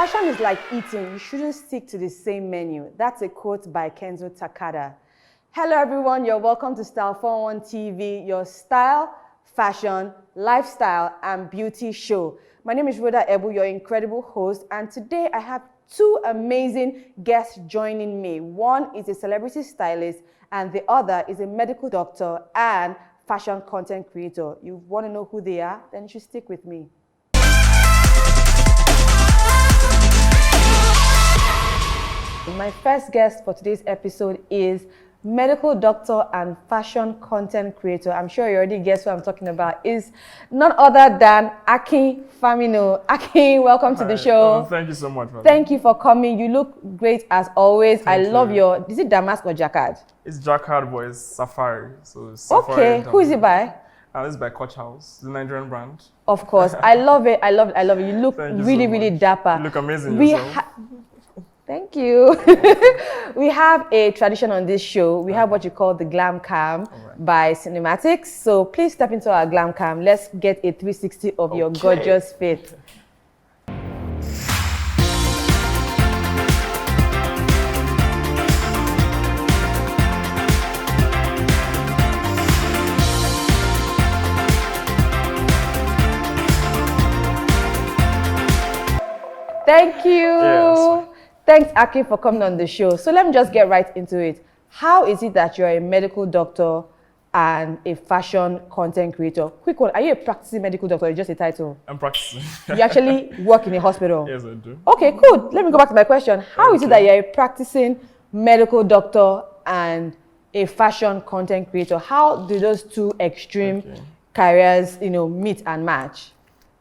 Fashion is like eating. You shouldn't stick to the same menu. That's a quote by Kenzo Takada. Hello everyone, you're welcome to Style 411 TV, your style, fashion, lifestyle, and beauty show. My name is Rhoda Ebu, your incredible host, and today I have two amazing guests joining me. One is a celebrity stylist, and the other is a medical doctor and fashion content creator. You want to know who they are? Then you should stick with me. My first guest for today's episode is medical doctor and fashion content creator. I'm sure you already guessed what I'm talking about. Is none other than Akin Faminu. Akin, welcome to the show. Thank you so much. Thank you for coming. You look great as always. I love your, is it damask or jacquard? It's jacquard, but it's safari. So it's safari. Okay, who is it by? This is by Coach House, the Nigerian brand. Of course. I love it. I love it. I love it. You look really dapper. You look amazing yourself. Thank you. We have a tradition on this show. We have what you call the glam cam by Cinematics. So please step into our glam cam. Let's get a 360 of your gorgeous fit. Thank you. Yes. Thanks, Akin, for coming on the show. So let me just get right into it. How is it that you're a medical doctor and a fashion content creator? Quick one, are you a practicing medical doctor or just a title? I'm practicing. You actually work in a hospital? Yes, I do. Okay, cool. Let me go back to my question. How is it that you're a practicing medical doctor and a fashion content creator? How do those two extreme careers, meet and match?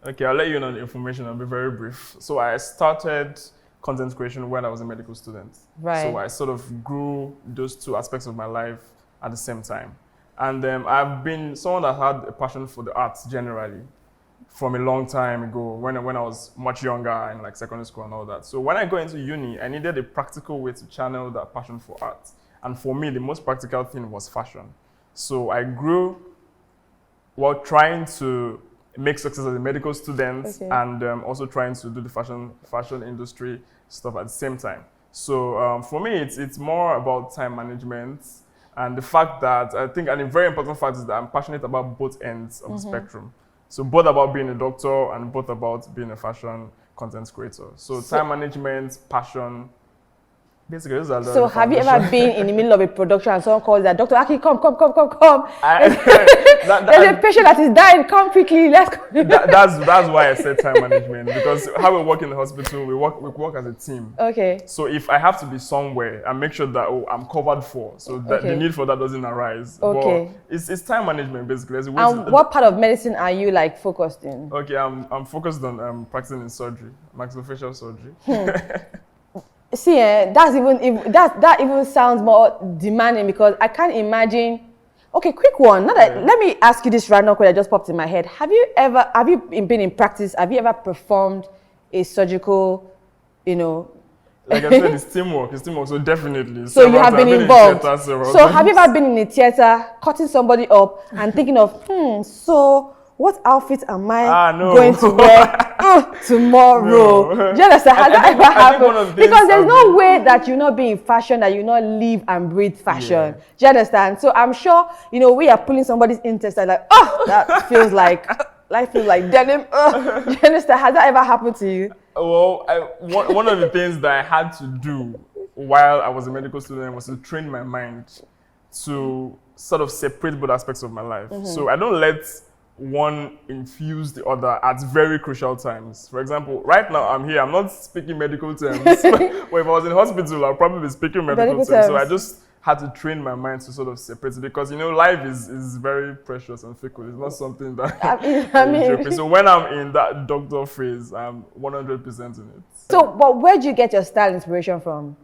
Okay, I'll let you know the information. I'll be very brief. So I started content creation when I was a medical student. Right. So I sort of grew those two aspects of my life at the same time. And I've been someone that had a passion for the arts generally from a long time ago when I was much younger in like secondary school and all that. So when I got into uni, I needed a practical way to channel that passion for art. And for me, the most practical thing was fashion. So I grew while trying to make success as a medical student and also trying to do the fashion industry stuff at the same time. So for me, it's more about time management and the fact that I think, and a very important fact is that I'm passionate about both ends of the spectrum. So both about being a doctor and both about being a fashion content creator. So time management, passion, basically, those are so have you ever been in the middle of a production and someone calls that, Dr. Aki, come. There's a patient that is dying, come quickly, let's go. That's why I said time management, because how we work in the hospital, we work as a team. Okay. So if I have to be somewhere, I make sure that I'm covered for, so that the need for that doesn't arise. Okay. But it's time management, basically. And what part of medicine are you focused in? Okay, I'm focused on practicing in surgery, maxillofacial surgery. See, that even sounds more demanding because I can't imagine. Okay, quick one. Let me ask you this random question that just popped in my head. Have you been in practice? Have you ever performed a surgical, Like I said, it's teamwork. So definitely. So you have been involved. So have you ever been in a theater, cutting somebody up and thinking of, so what outfit am I going to wear tomorrow? No. Do you understand? Has that ever happened? Because there's no way that you not be in fashion, that you not live and breathe fashion. Yeah. Do you understand? So I'm sure, we are pulling somebody's interest and that feels like, life feels like denim. Do you understand? Has that ever happened to you? Well, one of the things that I had to do while I was a medical student was to train my mind to sort of separate both aspects of my life. So I don't let one infuse the other at very crucial times. For example, right now I'm here, I'm not speaking medical terms. But if I was in hospital, I'll probably be speaking medical terms. So I just had to train my mind to sort of separate it because, life is very precious and fickle. It's not something that I mean. So when I'm in that doctor phase, I'm 100% in it. So, but where do you get your style inspiration from?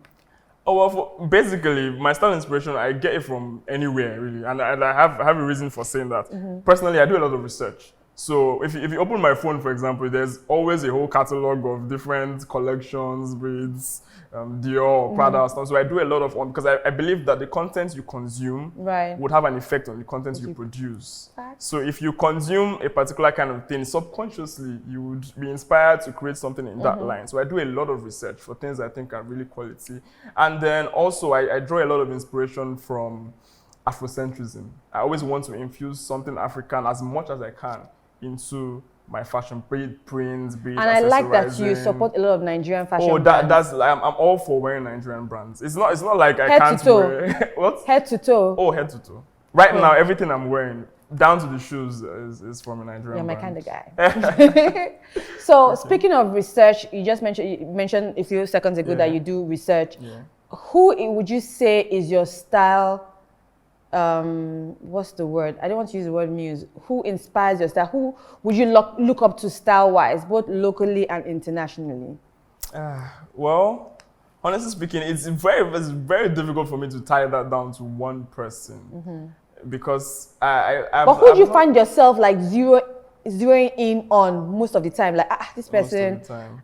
Oh, well, basically, my style inspiration, I get it from anywhere, really. And I have a reason for saying that. Personally, I do a lot of research. So if you open my phone, for example, there's always a whole catalog of different collections, breeds, Dior, Prada, stuff. So I do a lot of because I believe that the content you consume would have an effect on the content you produce. So if you consume a particular kind of thing, subconsciously you would be inspired to create something in that line. So I do a lot of research for things I think are really quality. And then also I draw a lot of inspiration from Afrocentrism. I always want to infuse something African as much as I can into my fashion, be it prints, be it and I like that you support a lot of Nigerian fashion. Oh, that's I'm all for wearing Nigerian brands. It's not like I can't wear what? Head to toe. Oh, head to toe. Right now, everything I'm wearing, down to the shoes, is from a Nigerian brand. You're my kind of guy. So speaking of research, you mentioned a few seconds ago that you do research. Yeah. Who would you say is your style? What's the word? I don't want to use the word muse. Who inspires your style? Who would you look up to style-wise, both locally and internationally? Well, honestly speaking, it's very difficult for me to tie that down to one person because But who do you find yourself like zeroing in on most of the time? Like, this person,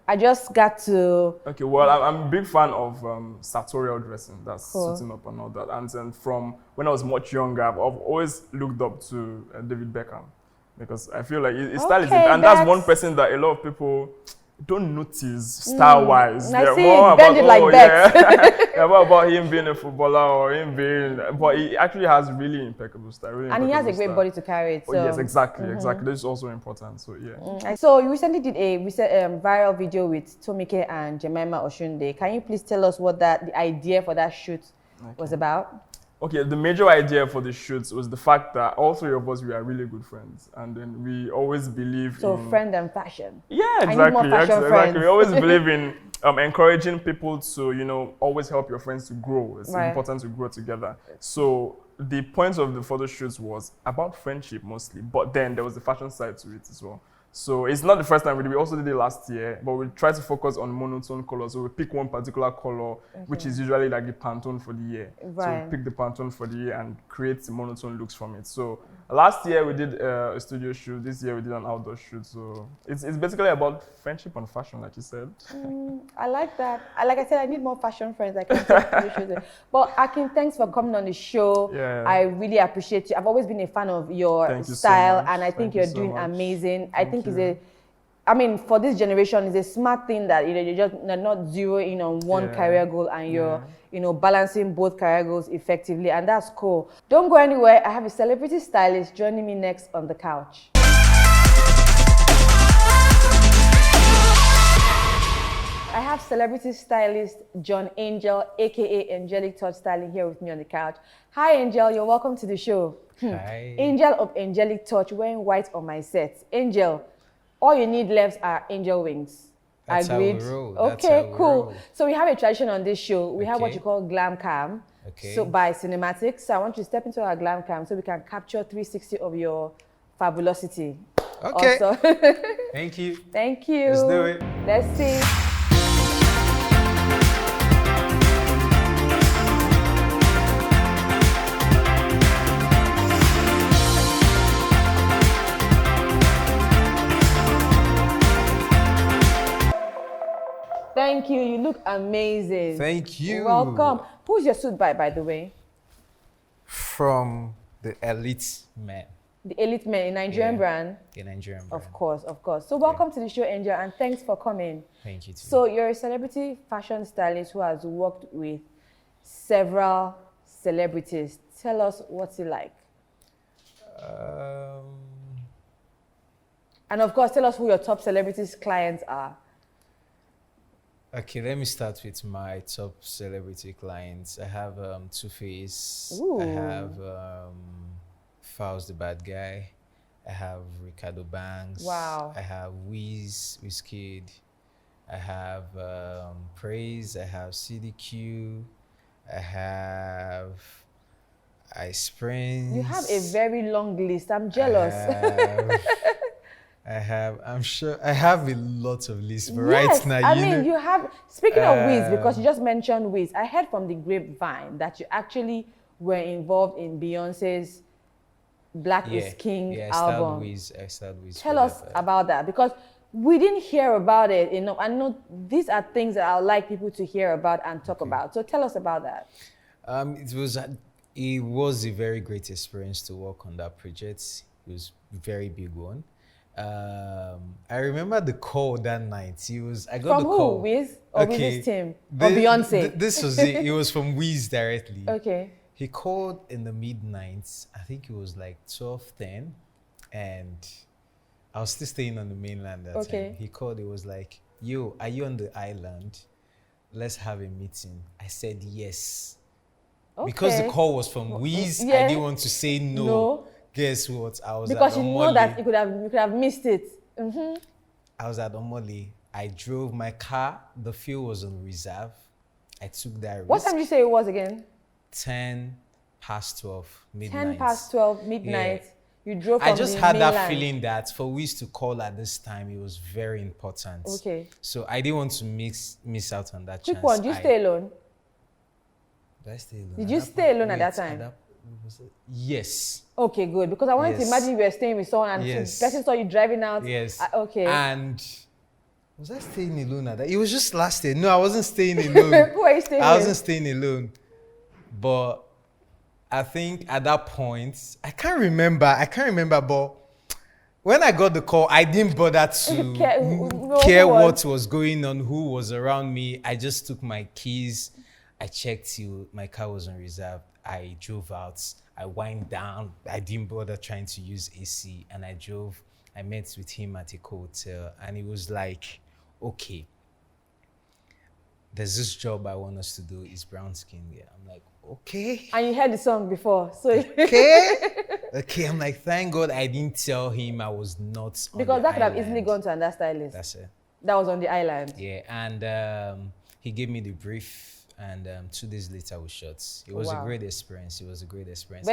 I just got to... Okay, well, I'm a big fan of sartorial dressing. That's suiting up and all that. And then from when I was much younger, I've always looked up to David Beckham because I feel like it's stylistic. And that's one person that a lot of people don't notice style-wise. I see more bend it like that. What about him being a footballer or him being... But he actually has really impeccable style. And he has a great body to carry it. So. Oh, yes, exactly. This is also important. So, yeah. So you recently did a viral video with Tomike and Jemima Oshunde. Can you please tell us what the idea for that shoot was about? Okay, the major idea for the shoots was the fact that all three of us, we are really good friends. And then we always believe in... So friend and fashion. Yeah, exactly. I need more fashion friends. We always believe in encouraging people to, always help your friends to grow. It's important to grow together. So the point of the photo shoots was about friendship mostly. But then there was the fashion side to it as well. So it's not the first time we did. We also did it last year, but we try to focus on monotone colors. So we pick one particular color, which is usually like the Pantone for the year. So we pick the Pantone for the year and create the monotone looks from it. So last year we did a studio shoot. This year we did an outdoor shoot. So it's basically about friendship and fashion, like you said. I like that. Like I said, I need more fashion friends. I can take studio shows. But Akin, thanks for coming on the show. Yeah. I really appreciate you. I've always been a fan of your style, and I think you're doing amazing. I think for this generation, it's a smart thing that you're just not zeroing in on one career goal and you're balancing both career goals effectively, and that's cool. Don't go anywhere. I have a celebrity stylist joining me next on the couch. I have celebrity stylist John Angel, aka Angelic Touch Styling, here with me on the couch. Hi, Angel. You're welcome to the show. Hi. Angel of Angelic Touch, wearing white on my set. Angel, all you need left are angel wings. That's agreed? How we roll. Okay, cool. So we have a tradition on this show. We have what you call glam cam. So by cinematics. So I want you to step into our glam cam so we can capture 360 of your fabulosity. Okay. Also. Thank you. Thank you. Let's do it. Let's see. Thank you. You look amazing. Thank you. Welcome. Who's your suit by the way? From the Elite Men. The Elite Men, a Nigerian brand? A Nigerian brand. Of course, of course. So welcome to the show, Angel, and thanks for coming. Thank you too. So you're a celebrity fashion stylist who has worked with several celebrities. Tell us what's it like. And of course, tell us who your top celebrities clients are. Okay, let me start with my top celebrity clients. I have Two-Face. I have Faust the Bad Guy. I have Ricardo Banks. Wow. I have Wizkid. I have Praise. I have CDQ. I have Ice Prince. You have a very long list. I'm jealous. I have a lot of lists, but right now, you have, speaking of Wiz, because you just mentioned Wiz, I heard from the grapevine that you actually were involved in Beyonce's Black is King yeah, album. I started with. Tell us about that, because we didn't hear about it enough. I know these are things that I would like people to hear about and talk about. So tell us about that. It was a very great experience to work on that project. It was a very big one. I remember the call that night. I got From the who? call. Wiz or Wiz's team? Or Beyonce? This was it. It was from Wiz directly. Okay. He called in the midnight. I think it was like 12:10, and I was still staying on the mainland that time. He called. It was like, "Yo, are you on the island? Let's have a meeting." I said yes. Because the call was from Wiz, I didn't want to say no. Guess what? I was because at you Omole. know that you could have missed it. I was at Omole. I drove my car. The fuel was on reserve. I took that risk. What time did you say it was again? 10:12, midnight. 10:12, midnight. Yeah. You drove from I just the had mainland. that feeling that for Wiz to call at this time, it was very important. Okay. So I didn't want to miss out on that chance. Quick one, did you stay alone? Did I stay alone? Did you stay alone at that time? Yes. Okay, good. Because I wanted to imagine you were staying with someone and the person saw you driving out. Yes. Okay. And was I staying alone at that? It was just last year. No, I wasn't staying alone. Who are you staying with? I wasn't staying alone. But I think at that point, I can't remember, but when I got the call, I didn't bother to care what was going on, who was around me. I just took my keys. I checked till my car was on reserve. I drove out. I wind down. I didn't bother trying to use AC, and I drove. I met with him at a hotel, and it was like, okay, there's this job I want us to do. It's brown skin. Yeah, I'm like, okay. And you heard the song before, so okay. I'm like, thank God I didn't tell him I was not on because the that could have island. easily gone to another stylist. That's it. That was on the island. Yeah, and he gave me the brief. And 2 days later, we shot. It was a great experience. Where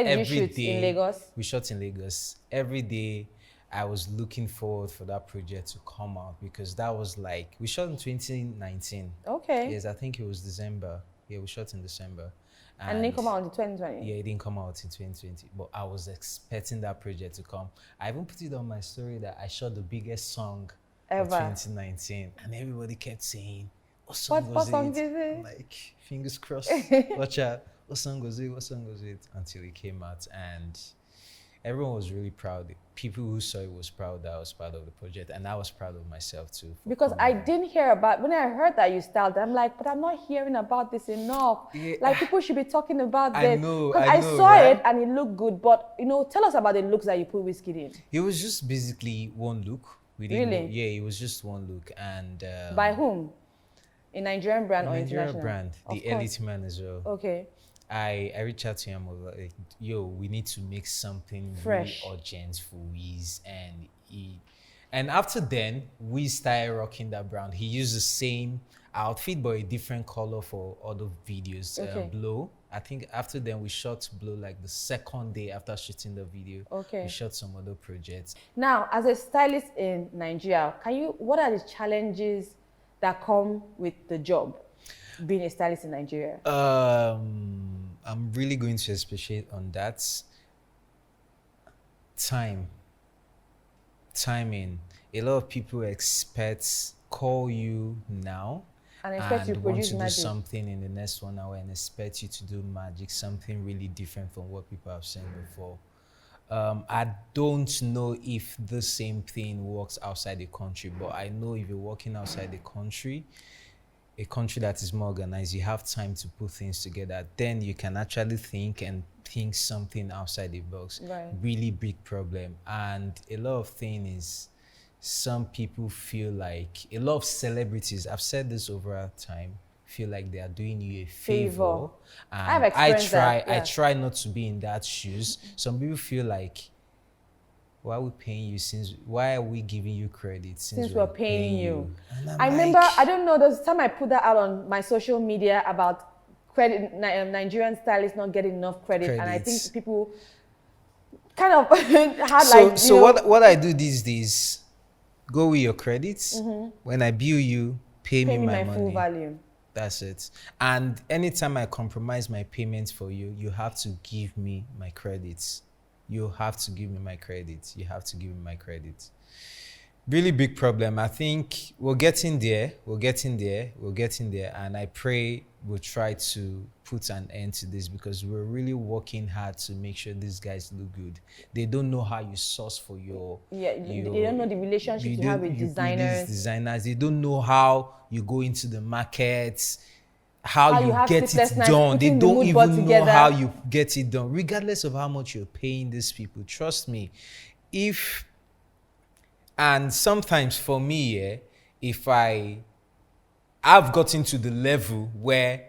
did you shoot? In Lagos? We shot in Lagos. Every day, I was looking forward for that project to come out because that was like, we shot in 2019. Okay. Yes, I think it was December. Yeah, we shot in December. And it didn't come out in 2020? Yeah, it didn't come out in 2020. But I was expecting that project to come. I even put it on my story that I shot the biggest song ever of 2019. And everybody kept saying, what song is it? I'm like, fingers crossed. Watch out. What song was it? Until it came out, and everyone was really proud. People who saw it was proud that I was part of the project, and I was proud of myself too. Because I didn't hear about, when I heard that you styled, I'm like, but I'm not hearing about this enough. Yeah. Like, people should be talking about this. I know, I saw it and it looked good, but tell us about the looks that you put Wizkid in. It was just basically one look. Really? Yeah, it was just one look, and by whom? A Nigerian brand or international? Nigerian brand, the Elite Man as well. Okay. I reached out to him, I was like, yo, we need to make something fresh, really urgent for Wiz. And after then, we started rocking that brand. He used the same outfit, but a different color for other videos. Okay. Blow. I think after then, we shot Blow like the second day after shooting the video. Okay. We shot some other projects. Now, as a stylist in Nigeria, what are the challenges that come with the job, being a stylist in Nigeria? I'm really going to expatiate on that. Timing. A lot of people call you now and expect you to want produce to magic. Do something in the next 1 hour and expect you to do magic, something really different from what people have seen before. I don't know if the same thing works outside the country, but I know if you're working outside the country, a country that is more organized, you have time to put things together. Then you can actually think something outside the box. Right. Really big problem. And a lot of things is some people feel like, a lot of celebrities, I've said this over time, feel like they are doing you a favor. And I try not to be in that shoes. Some people feel like, why are we paying you why are we giving you credit since we're paying you? I remember, I don't know, there's time I put that out on my social media about credit, Nigerian stylists not getting enough credit. And I think people kind of had what I do these days, go with your credits. Mm-hmm. When I bill you, pay me my money. Full value. That's it. And anytime I compromise my payments for you, you have to give me my credits. You have to give me my credit. You have to give me my credit. Really big problem. I think we're getting there. And I pray we'll try to put an end to this, because we're really working hard to make sure these guys look good. They don't know how you source for your... They don't know the relationship you have with designers. They don't know how you go into the markets, how you get it done. They don't even know how you get it done, regardless of how much you're paying these people. Trust me. And sometimes for me, if I've gotten to the level where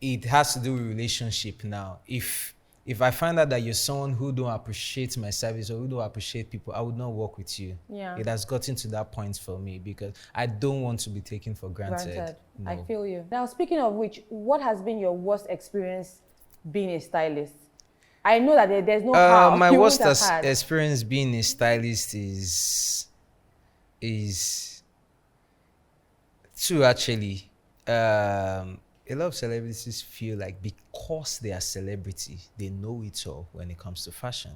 it has to do with relationship now. If I find out that you're someone who don't appreciate my service or who don't appreciate people, I would not work with you. Yeah. It has gotten to that point for me, because I don't want to be taken for granted. No. I feel you. Now, speaking of which, what has been your worst experience being a stylist? I know that there's no how. My worst experience being a stylist is two, actually. A lot of celebrities feel like because they are celebrity, they know it all when it comes to fashion.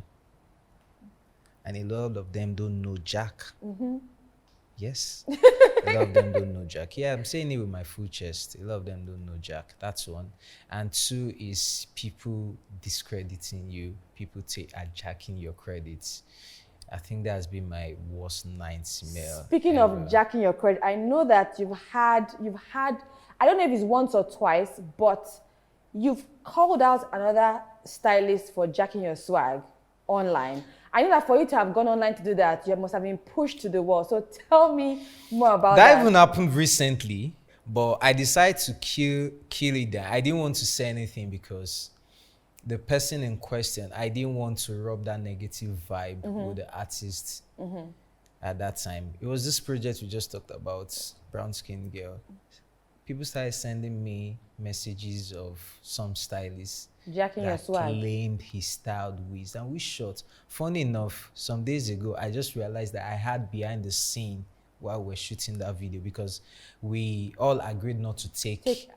And a lot of them don't know Jack. Mm-hmm. Yes. A lot of them don't know Jack. Yeah, I'm saying it with my full chest. A lot of them don't know Jack. That's one. And two is people discrediting you. People jacking your credits. I think that has been my worst nightmare. Speaking of jacking your credit, I know that you've had, I don't know if it's once or twice, but you've called out another stylist for jacking your swag online. I know that for you to have gone online to do that, you must have been pushed to the wall. So tell me more about that. That even happened recently, but I decided to kill it there. I didn't want to say anything because the person in question, I didn't want to rub that negative vibe with the artist at that time. It was this project we just talked about, Brown Skin Girl. People started sending me messages of some stylists jacking your swag, claimed he styled wigs, and we shot. Funny enough, some days ago, I just realized that I had behind the scene while we're shooting that video, because we all agreed not to take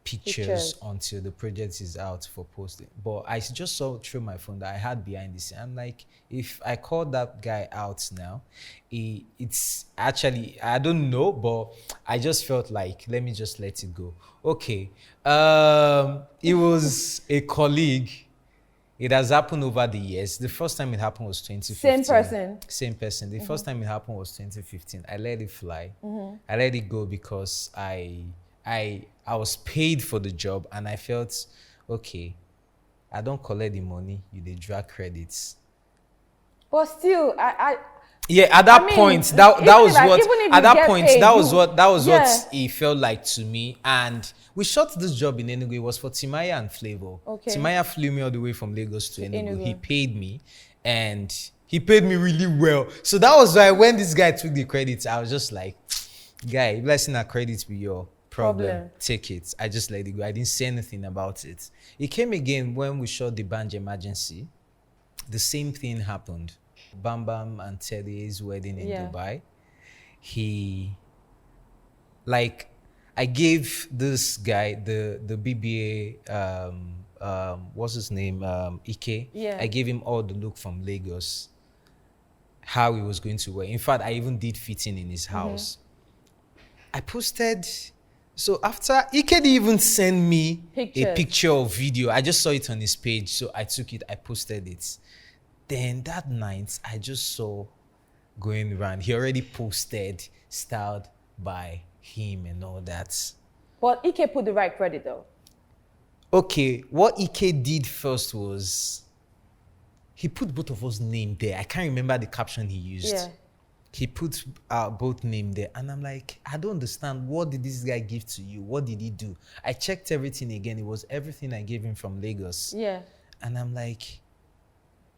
pictures until the project is out for posting. But I just saw through my phone that I had behind the scene. I'm like, if I call that guy out now, it's actually, I don't know, but I just felt like, let me just let it go. Okay. It was a colleague. It has happened over the years. The first time it happened was 2015. Same person. The first time it happened was 2015. I let it fly. I let it go because I was paid for the job, and I felt, okay, I don't collect the money, they drag credits. But still, at that point, that was what it felt like to me. And we shot this job in Enugu. It was for Timaya and Flavor. Okay. Timaya flew me all the way from Lagos to Enugu. He paid me, and he paid me really well. So that was why when this guy took the credits, I was just like, guy, blessing that credits be your problem. Take it. I just let it go. I didn't say anything about it. It came again when we shot the Banj Emergency. The same thing happened. Bam Bam and Teddy's wedding in Dubai. I gave this guy the BBA, what's his name, Ike. Yeah. I gave him all the look from Lagos, how he was going to wear. In fact, I even did fitting in his house. I posted. So after, Ike didn't even send me a picture or video. I just saw it on his page. So I took it, I posted it. Then that night, I just saw going around. He already posted, styled by him and all that. But Ike put the right credit though. Okay, what Ike did first was, he put both of us name there. I can't remember the caption he used. Yeah. He put both name there, and I'm like, I don't understand. What did this guy give to you? What did he do? I checked everything again. It was everything I gave him from Lagos. Yeah. And I'm like,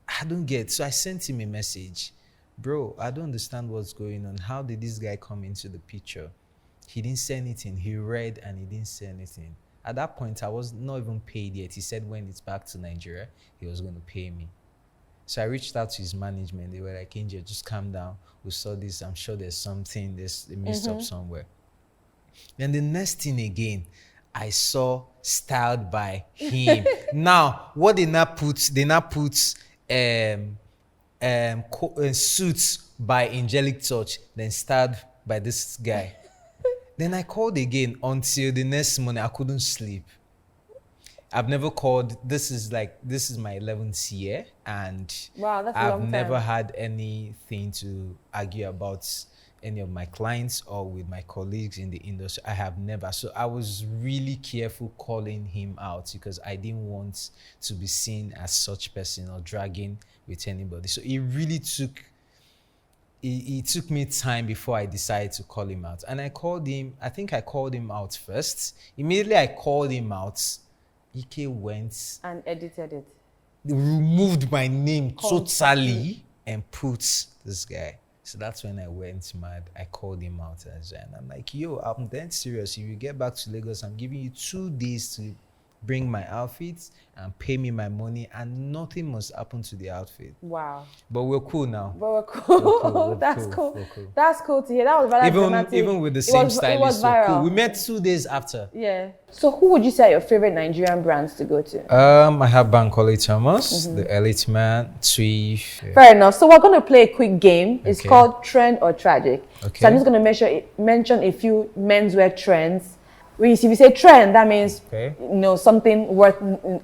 I don't get. So I sent him a message. Bro, I don't understand what's going on. How did this guy come into the picture? He didn't say anything. He read and he didn't say anything. At that point, I was not even paid yet. He said when it's back to Nigeria, he was going to pay me. So I reached out to his management. They were like, Angel, just calm down. We saw this. I'm sure there's something, there's a messed up somewhere. Then the next thing again, I saw styled by him. Now, what they now put Suits by Angelic Touch, then starred by this guy. Then I called again until the next morning. I couldn't sleep. I've never called. This is my 11th year, and wow, that's a I've long time. never had anything to argue about any of my clients or with my colleagues in the industry. I have never. So I was really careful calling him out because I didn't want to be seen as such person or dragging with anybody. So it really took me time before I decided to call him out. And I called him, I think I called him out first. Immediately I called him out, Ike went and edited it. Removed my name totally and put this guy. So that's when I went mad. I called him out and I'm like, yo, I'm dead serious. If you get back to Lagos, I'm giving you 2 days to bring my outfits and pay me my money, and nothing must happen to the outfit. Wow. But we're cool now. But we're cool. That's cool. That's cool to hear. That was rather dramatic. Even with the same stylist. It was viral. So cool. We met 2 days after. Yeah. So who would you say are your favorite Nigerian brands to go to? I have Bankole Thomas, the Elite Man, Tweef. Fair enough. So we're going to play a quick game. It's called Trend or Tragic. Okay. So I'm just going to mention a few menswear trends. If you say trend, that means something worth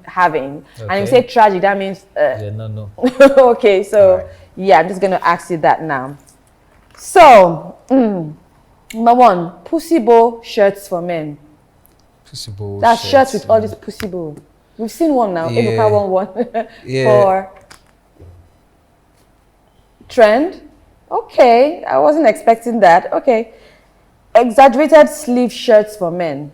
having. Okay. And if you say tragic, that means no. Okay, so yeah, I'm just gonna ask you that now. So, number 1, pussy bow shirts for men. Pussy bow. That's shirts with all this pussy bow. We've seen one now. Ebuka won one for trend. Okay, I wasn't expecting that. Okay. Exaggerated sleeve shirts for men.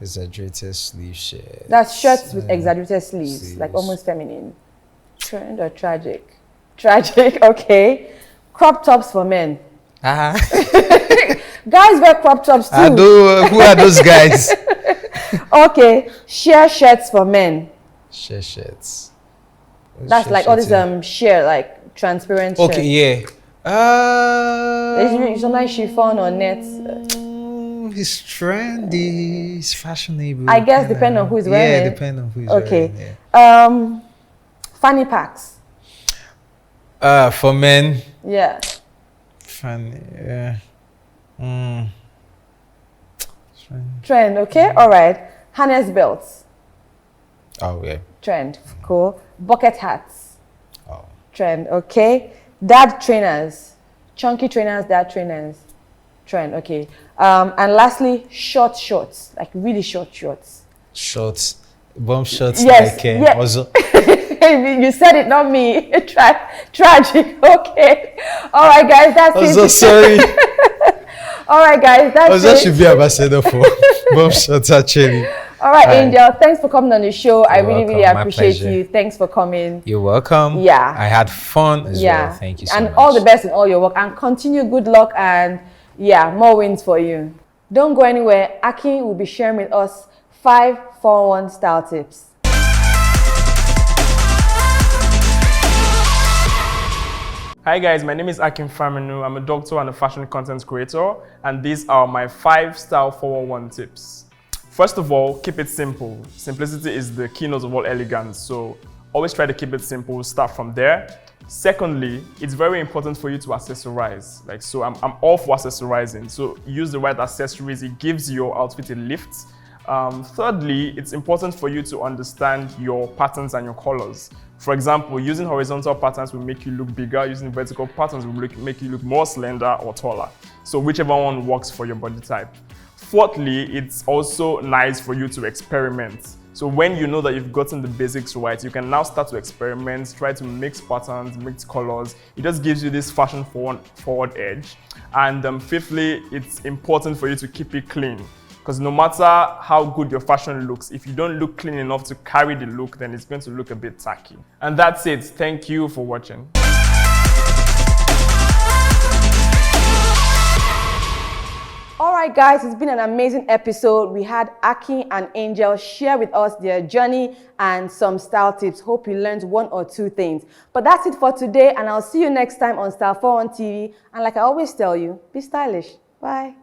Exaggerated sleeve shirts. That's shirts with exaggerated sleeves, like almost feminine. Trend or tragic? Tragic, okay. Crop tops for men. Guys wear crop tops too. Who are those guys? Okay, sheer shirts for men. Sheer shirts. That's like all this sheer, like transparent shirt. Okay, yeah. It's sometimes chiffon or nets. It's trendy. It's fashionable. I guess depending on who's wearing it. Yeah, depending on who's wearing it. Okay. Fanny packs. For men. Yeah. Fanny. Yeah. Trend. Okay. All right. Harness belts. Oh yeah. Trend. Cool. Bucket hats. Oh. Trend. Okay. Dad trainers, chunky trainers, dad trainers, trend. Okay. And lastly, short shorts, like really short shorts. Shorts, bomb shorts. Yes. Like also. You said it, not me. Tragic. Okay. All right, guys. That's it. I'm so sorry. All right, guys. That's it. That should be ambassador for bomb shorts actually. All right, Angel, thanks for coming on the show. I really appreciate pleasure. you. Thanks for coming. You're welcome. Yeah. I had fun as well. Thank you so much. And all the best in all your work. And continue. Good luck. And more wins for you. Don't go anywhere. Akin will be sharing with us 5 4-1 style tips. Hi guys, my name is Akin Faminu. I'm a doctor and a fashion content creator. And these are my 5 style 411 tips. First of all, keep it simple. Simplicity is the keynote of all elegance, so always try to keep it simple, start from there. Secondly, it's very important for you to accessorize. I'm all for accessorizing, so use the right accessories, it gives your outfit a lift. Thirdly, it's important for you to understand your patterns and your colors. For example, using horizontal patterns will make you look bigger, using vertical patterns will make you look more slender or taller. So whichever one works for your body type. Fourthly, it's also nice for you to experiment. So when you know that you've gotten the basics right, you can now start to experiment, try to mix patterns, mix colors. It just gives you this fashion forward edge. And fifthly, it's important for you to keep it clean. Because no matter how good your fashion looks, if you don't look clean enough to carry the look, then it's going to look a bit tacky. And that's it. Thank you for watching. All right, guys, it's been an amazing episode. We had Akin and Angel share with us their journey and some style tips. Hope you learned 1 or 2 things. But that's it for today, and I'll see you next time on Style 4 on TV. And like I always tell you, be stylish. Bye.